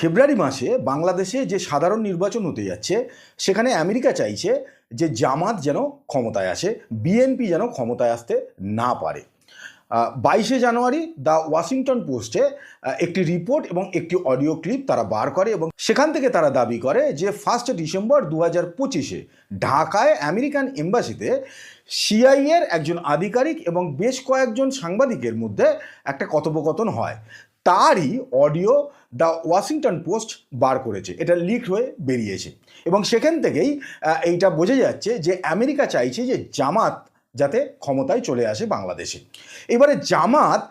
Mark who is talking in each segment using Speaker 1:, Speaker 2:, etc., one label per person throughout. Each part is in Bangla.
Speaker 1: ফেব্রুয়ারি মাসে বাংলাদেশে যে সাধারণ নির্বাচন হতে যাচ্ছে সেখানে আমেরিকা চাইছে যে জামাত যেন ক্ষমতায় আসে, বিএনপি যেন ক্ষমতায় আসতে না পারে। 22শে জানুয়ারি দ্য ওয়াশিংটন পোস্টে একটি রিপোর্ট এবং একটি অডিও ক্লিপ তারা বার করে এবং সেখান থেকে তারা দাবি করে যে 1 ডিসেম্বর 2025-এ ঢাকায় আমেরিকান এম্বাসিতে সিআইএর একজন আধিকারিক এবং বেশ কয়েকজন সাংবাদিকের মধ্যে একটা কথোপকথন হয়। তারই অডিও দ্য ওয়াশিংটন পোস্ট বার করেছে, এটা লিক হয়ে বেরিয়েছে এবং সেখান থেকেই এইটা বোঝা যাচ্ছে যে আমেরিকা চাইছে যে জামাত যাতে ক্ষমতায় চলে আসে বাংলাদেশে। এবারে জামাত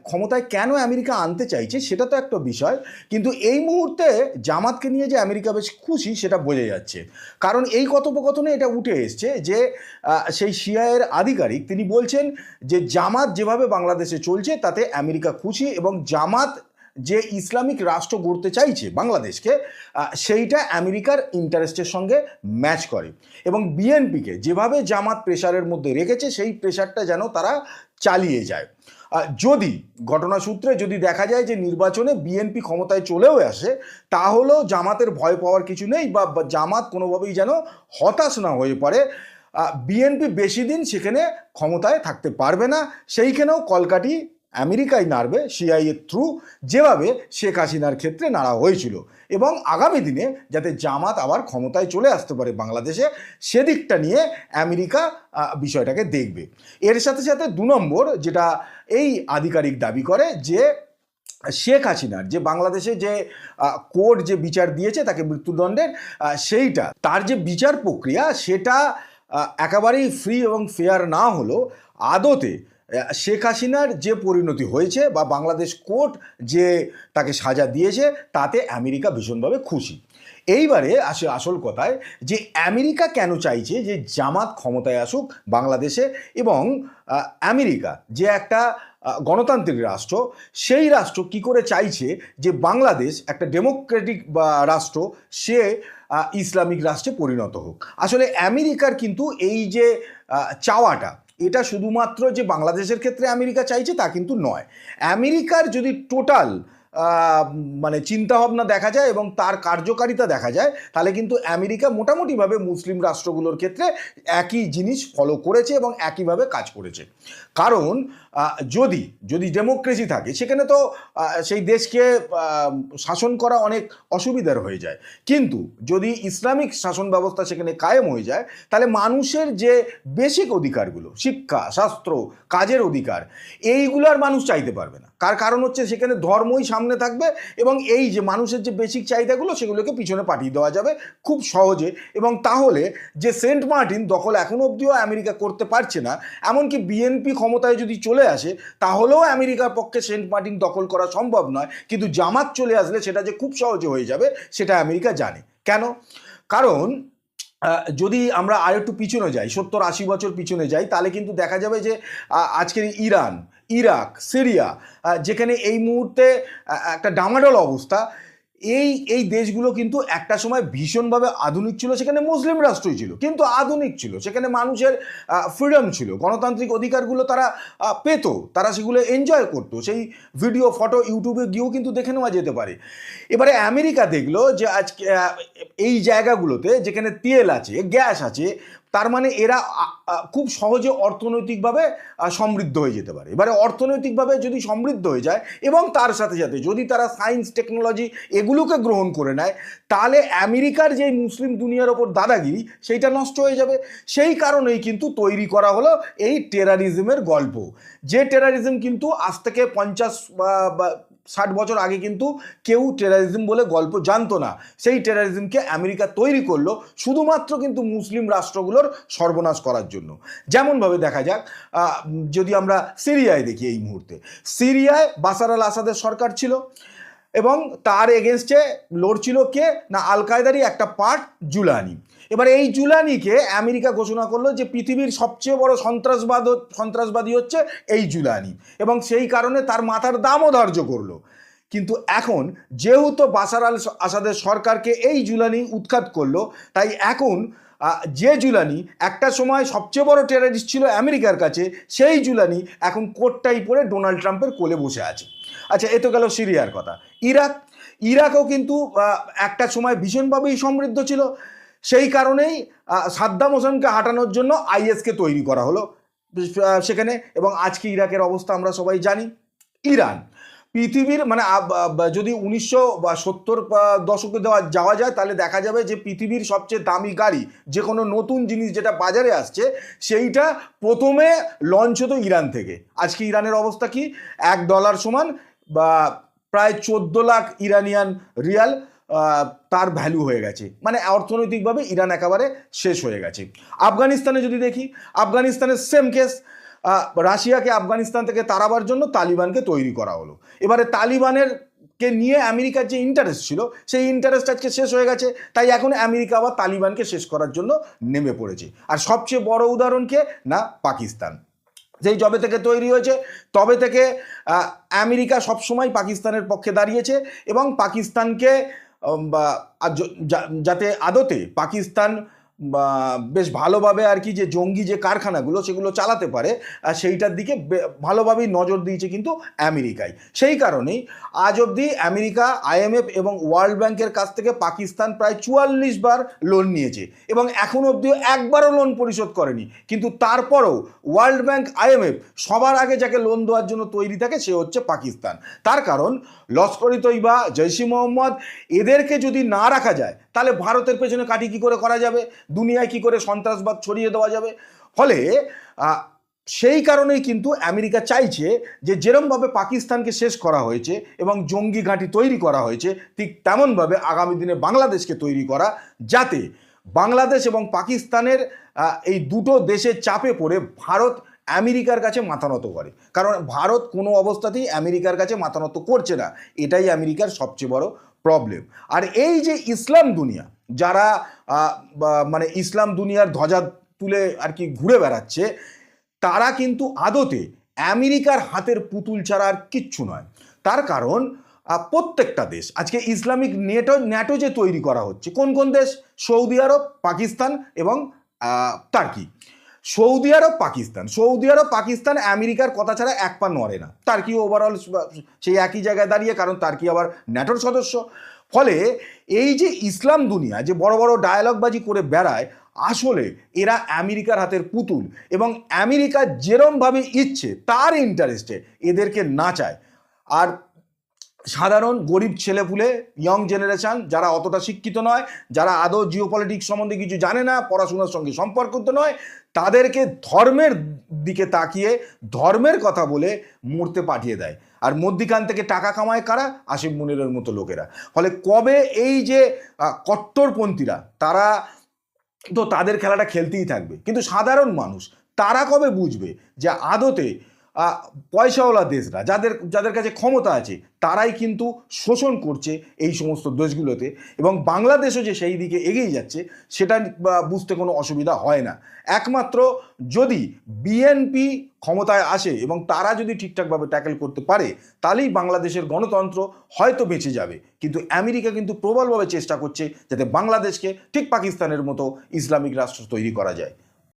Speaker 1: ক্ষমতায় কেন আমেরিকা আনতে চাইছে সেটা তো একটা বিষয়, কিন্তু এই মুহূর্তে জামাতকে নিয়ে যে আমেরিকা বেশ খুশি সেটা বোঝা যাচ্ছে। কারণ এই কথোপকথনে এটা উঠে এসছে যে সেই সিআইএর আধিকারিক তিনি বলছেন যে জামাত যেভাবে বাংলাদেশে চলছে তাতে আমেরিকা খুশি এবং জামাত যে ইসলামিক রাষ্ট্র গড়তে চাইছে বাংলাদেশকে, সেইটা আমেরিকার ইন্টারেস্টের সঙ্গে ম্যাচ করে এবং বিএনপিকে যেভাবে জামাত প্রেশারের মধ্যে রেখেছে সেই প্রেশারটা যেন তারা চালিয়ে যায়। যদি ঘটনাসূত্রে যদি দেখা যায় যে নির্বাচনে বিএনপি ক্ষমতায় চলেও আসে, তাহলেও জামাতের ভয় পাওয়ার কিছু নেই বা জামাত কোনোভাবেই যেন হতাশ না হয়ে পড়ে। বিএনপি বেশি দিন সেখানে ক্ষমতায় থাকতে পারবে না, সেইখানেও কলকাঠি আমেরিকায় নাড়বে সিআইএর থ্রু, যেভাবে শেখ হাসিনার ক্ষেত্রে নাড়া হয়েছিল। এবং আগামী দিনে যাতে জামাত আবার ক্ষমতায় চলে আসতে পারে বাংলাদেশে, সেদিকটা নিয়ে আমেরিকা বিষয়টাকে দেখবে। এর সাথে সাথে 2 নম্বর যেটা এই আধিকারিক দাবি করে যে শেখ হাসিনার যে বাংলাদেশে যে কোর্ট যে বিচার দিয়েছে তাকে মৃত্যুদণ্ডের, সেইটা তার যে বিচার প্রক্রিয়া সেটা একেবারেই ফ্রি এবং ফেয়ার না হলেও আদতে শেখ হাসিনার যে পরিণতি হয়েছে বা বাংলাদেশ কোর্ট যে তাকে সাজা দিয়েছে তাতে আমেরিকা ভীষণভাবে খুশি। এইবারে আসে আসল কথায় যে আমেরিকা কেন চাইছে যে জামাত ক্ষমতায় আসুক বাংলাদেশে, এবং আমেরিকা যে একটা গণতান্ত্রিক রাষ্ট্র, সেই রাষ্ট্র কি করে চাইছে যে বাংলাদেশ একটা ডেমোক্রেটিক রাষ্ট্র সে ইসলামিক রাষ্ট্রে পরিণত হোক। আসলে আমেরিকার কিন্তু এই যে চাওয়াটা, এটা শুধুমাত্র যে বাংলাদেশের ক্ষেত্রে আমেরিকা চাইছে তা কিন্তু নয়। আমেরিকার যদি টোটাল মানে চিন্তাভাবনা দেখা যায় এবং তার কার্যকারিতা দেখা যায়, তাহলে কিন্তু আমেরিকা মোটামুটিভাবে মুসলিম রাষ্ট্রগুলোর ক্ষেত্রে একই জিনিস ফলো করেছে এবং একইভাবে কাজ করেছে। কারণ যদি ডেমোক্রেসি থাকে সেখানে তো সেই দেশকে শাসন করা অনেক অসুবিধার হয়ে যায়, কিন্তু যদি ইসলামিক শাসন ব্যবস্থা সেখানে কায়েম হয়ে যায় তাহলে মানুষের যে বেসিক অধিকারগুলো, শিক্ষা, শাস্ত্র, কাজের অধিকার, এইগুলার মানুষ চাইতে পারবে না। কারণ হচ্ছে সেখানে ধর্মই সামনে থাকবে এবং এই যে মানুষের যে বেসিক চাহিদাগুলো সেগুলোকে পিছনে পাঠিয়ে দেওয়া যাবে খুব সহজে। এবং তাহলে যে সেন্ট মার্টিন দখল এখনো অবধিও আমেরিকা করতে পারছে না, এমনকি বিএনপি ক্ষমতায় যদি চলে আসে তাহলেও আমেরিকার পক্ষে সেন্ট মার্টিন দখল করা সম্ভব নয়, কিন্তু জামাত চলে আসলে সেটা যে খুব সহজে হয়ে যাবে সেটা আমেরিকা জানে। কেন? কারণ যদি আমরা আর একটু পিছনে যাই, 70-80 বছর পিছনে যাই, তাহলে কিন্তু দেখা যাবে যে আজকের ইরান, ইরাক, সিরিয়া, যেখানে এই মুহূর্তে একটা ডামাডোল অবস্থা, এই দেশগুলো কিন্তু একটা সময় ভীষণভাবে আধুনিক ছিল, সেখানে মুসলিম রাষ্ট্রই ছিল কিন্তু আধুনিক ছিল, সেখানে মানুষের ফ্রিডম ছিল, গণতান্ত্রিক অধিকারগুলো তারা পেত, তারা সেগুলো এনজয় করতো। সেই ভিডিও, ফটো ইউটিউবে গিয়েও কিন্তু দেখে নেওয়া যেতে পারে। এবারে আমেরিকা দেখলো যে আজকে এই জায়গাগুলোতে যেখানে তেল আছে, গ্যাস আছে, তার মানে এরা খুব সহজে অর্থনৈতিকভাবে সমৃদ্ধ হয়ে যেতে পারে। এবারে অর্থনৈতিকভাবে যদি সমৃদ্ধ হয়ে যায় এবং তার সাথে সাথে যদি তারা সায়েন্স, টেকনোলজি এগুলোকে গ্রহণ করে নেয়, তাহলে আমেরিকার যে মুসলিম দুনিয়ার ওপর দাদাগিরি সেইটা নষ্ট হয়ে যাবে। সেই কারণেই কিন্তু তৈরি করা হলো এই টেরারিজমের গল্প, যে টেরারিজম কিন্তু আজ থেকে 50-60 বছর আগে কিন্তু কেউ টেরারিজম বলে গল্প জানতো না। সেই টেরারিজমকে আমেরিকা তৈরি করলো শুধুমাত্র কিন্তু মুসলিম রাষ্ট্রগুলোর সর্বনাশ করার জন্য। যেমনভাবে দেখা যাক, যদি আমরা সিরিয়ায় দেখি, এই মুহূর্তে সিরিয়ায় বাশার আল আসাদের সরকার ছিল এবং তার এগেনস্টে লড়ছিল কে না, আল কায়দারই একটা পার্ট জুলানি। এবার এই জুলানিকে আমেরিকা ঘোষণা করলো যে পৃথিবীর সবচেয়ে বড় সন্ত্রাসবাদী হচ্ছে এই জুলানি, এবং সেই কারণে তার মাথার দামও ধার্য করলো। কিন্তু এখন যেহেতু বাশার আল আসাদের সরকারকে এই জুলানি উৎখাত করলো, তাই এখন যে জুলানি একটা সময় সবচেয়ে বড় টেররিস্ট ছিল আমেরিকার কাছে, সেই জুলানি এখন কোট টাই পরে ডোনাল্ড ট্রাম্পের কোলে বসে আছে। আচ্ছা, এ তো গেল সিরিয়ার কথা। ইরাকও কিন্তু একটা সময় ভীষণভাবেই সমৃদ্ধ ছিল। সেই কারণেই সাদ্দাম হোসেনকে হাঁটানোর জন্য আইএসকে তৈরি করা হলো সেখানে, এবং আজকে ইরাকের অবস্থা আমরা সবাই জানি। ইরান পৃথিবীর মানে যদি 1970 দশকে যাওয়া যায় তাহলে দেখা যাবে যে পৃথিবীর সবচেয়ে দামি গাড়ি, যে কোনো নতুন জিনিস যেটা বাজারে আসছে সেইটা প্রথমে লঞ্চ হতো ইরান থেকে। আজকে ইরানের অবস্থা কি? $1 সমান বা প্রায় 14 লাখ ইরানিয়ান রিয়াল তার ভ্যালু হয়ে গেছে। মানে অর্থনৈতিকভাবে ইরান একেবারে শেষ হয়ে গেছে। আফগানিস্তানে যদি দেখি, আফগানিস্তানের সেম কেস। রাশিয়াকে আফগানিস্তান থেকে তাড়াবার জন্য তালিবানকে তৈরি করা হলো। এবারে তালিবানের কে নিয়ে আমেরিকার যে ইন্টারেস্ট ছিল সেই ইন্টারেস্ট আজকে শেষ হয়ে গেছে, তাই এখন আমেরিকা আবার তালিবানকে শেষ করার জন্য নেমে পড়েছে। আর সবচেয়ে বড় উদাহরণ কে না, পাকিস্তান। যেই যবে থেকে তৈরি হয়েছে তবে থেকে আমেরিকা সবসময় পাকিস্তানের পক্ষে দাঁড়িয়েছে এবং পাকিস্তানকে যাতে আদতে পাকিস্তান বেশ ভালোভাবে আর কি যে জঙ্গি যে কারখানাগুলো সেগুলো চালাতে পারে সেইটার দিকে ভালোভাবেই নজর দিয়েছে কিন্তু আমেরিকায়। সেই কারণেই আজ অবধি আমেরিকা, IMF এবং ওয়ার্ল্ড ব্যাংকের কাছ থেকে পাকিস্তান প্রায় 44 বার লোন নিয়েছে এবং এখন অবধিও একবারও লোন পরিশোধ করেনি। কিন্তু তারপরেও ওয়ার্ল্ড ব্যাংক, IMF সবার আগে যাকে লোন দেওয়ার জন্য তৈরি থাকে সে হচ্ছে পাকিস্তান। তার কারণ লস্কর-ই তৈবা, জৈশ-ই মোহাম্মদ এদেরকে যদি না রাখা যায় তাহলে ভারতের পেছনে কাঠি কী করে করা যাবে, দুনিয়ায় কি করে সন্ত্রাসবাদ ছড়িয়ে দেওয়া যাবে। ফলে সেই কারণেই কিন্তু আমেরিকা চাইছে যে যেরমভাবে পাকিস্তানকে শেষ করা হয়েছে এবং জঙ্গি ঘাঁটি তৈরি করা হয়েছে ঠিক তেমনভাবে আগামী দিনে বাংলাদেশকে তৈরি করা, যাতে বাংলাদেশ এবং পাকিস্তানের এই দুটো দেশের চাপে পড়ে ভারত আমেরিকার কাছে মাথা নত করে। কারণ ভারত কোনো অবস্থাতেই আমেরিকার কাছে মাথা নত করছে না, এটাই আমেরিকার সবচেয়ে বড় প্রবলেম। আর এই যে ইসলাম দুনিয়া যারা মানে ইসলাম দুনিয়ার ধ্বজা তুলে আর কি ঘুরে বেড়াচ্ছে, তারা কিন্তু আদতে আমেরিকার হাতের পুতুল ছাড়া আর কিচ্ছু নয়। তার কারণ প্রত্যেকটা দেশ আজকে ইসলামিক ন্যাটো যে তৈরি করা হচ্ছে, কোন কোন দেশ? সৌদি আরব, পাকিস্তান এবং টার্কি। সৌদি আরব পাকিস্তান আমেরিকার কথা ছাড়া এক পা নড়ে না। টার্কি ওভারঅল সেই একই জায়গায় দাঁড়িয়ে, কারণ টার্কি আবার ন্যাটোর সদস্য। ফলে এই যে ইসলাম দুনিয়া যে বড় বড় ডায়ালগবাজি করে বেড়ায়, আসলে এরা আমেরিকার হাতের পুতুল এবং আমেরিকা যেরমভাবে ইচ্ছে তার ইন্টারেস্টে এদেরকে নাচায়। আর সাধারণ গরিব ছেলেপুলে, ইয়ং জেনারেশন যারা অতটা শিক্ষিত নয়, যারা আদৌ জিওপলিটিক্স সম্বন্ধে কিছু জানে না, পড়াশোনার সঙ্গে সম্পর্কিত নয়, তাদেরকে ধর্মের দিকে তাকিয়ে ধর্মের কথা বলে মরতে পাঠিয়ে দেয়। আর মধ্যিখান থেকে টাকা কামায় কারা? আসিফ মুনিরের মতো লোকেরা। ফলে কবে এই যে কট্টরপন্থীরা, তারা তো তাদের খেলাটা খেলতেই থাকবে, কিন্তু সাধারণ মানুষ তারা কবে বুঝবে যে আদতে পয়সাওয়ালা দেশরা, যাদের কাছে ক্ষমতা আছে, তারাই কিন্তু শোষণ করছে এই সমস্ত দেশগুলোতে, এবং বাংলাদেশও যে সেই দিকে এগিয়ে যাচ্ছে সেটা বুঝতে কোনো অসুবিধা হয় না। একমাত্র যদি বিএনপি ক্ষমতায় আসে এবং তারা যদি ঠিকঠাকভাবে ট্যাকেল করতে পারে, তাহলেই বাংলাদেশের গণতন্ত্র হয়তো বেঁচে যাবে। কিন্তু আমেরিকা কিন্তু প্রবলভাবে চেষ্টা করছে যাতে বাংলাদেশকে ঠিক পাকিস্তানের মতো ইসলামিক রাষ্ট্র তৈরি করা যায়।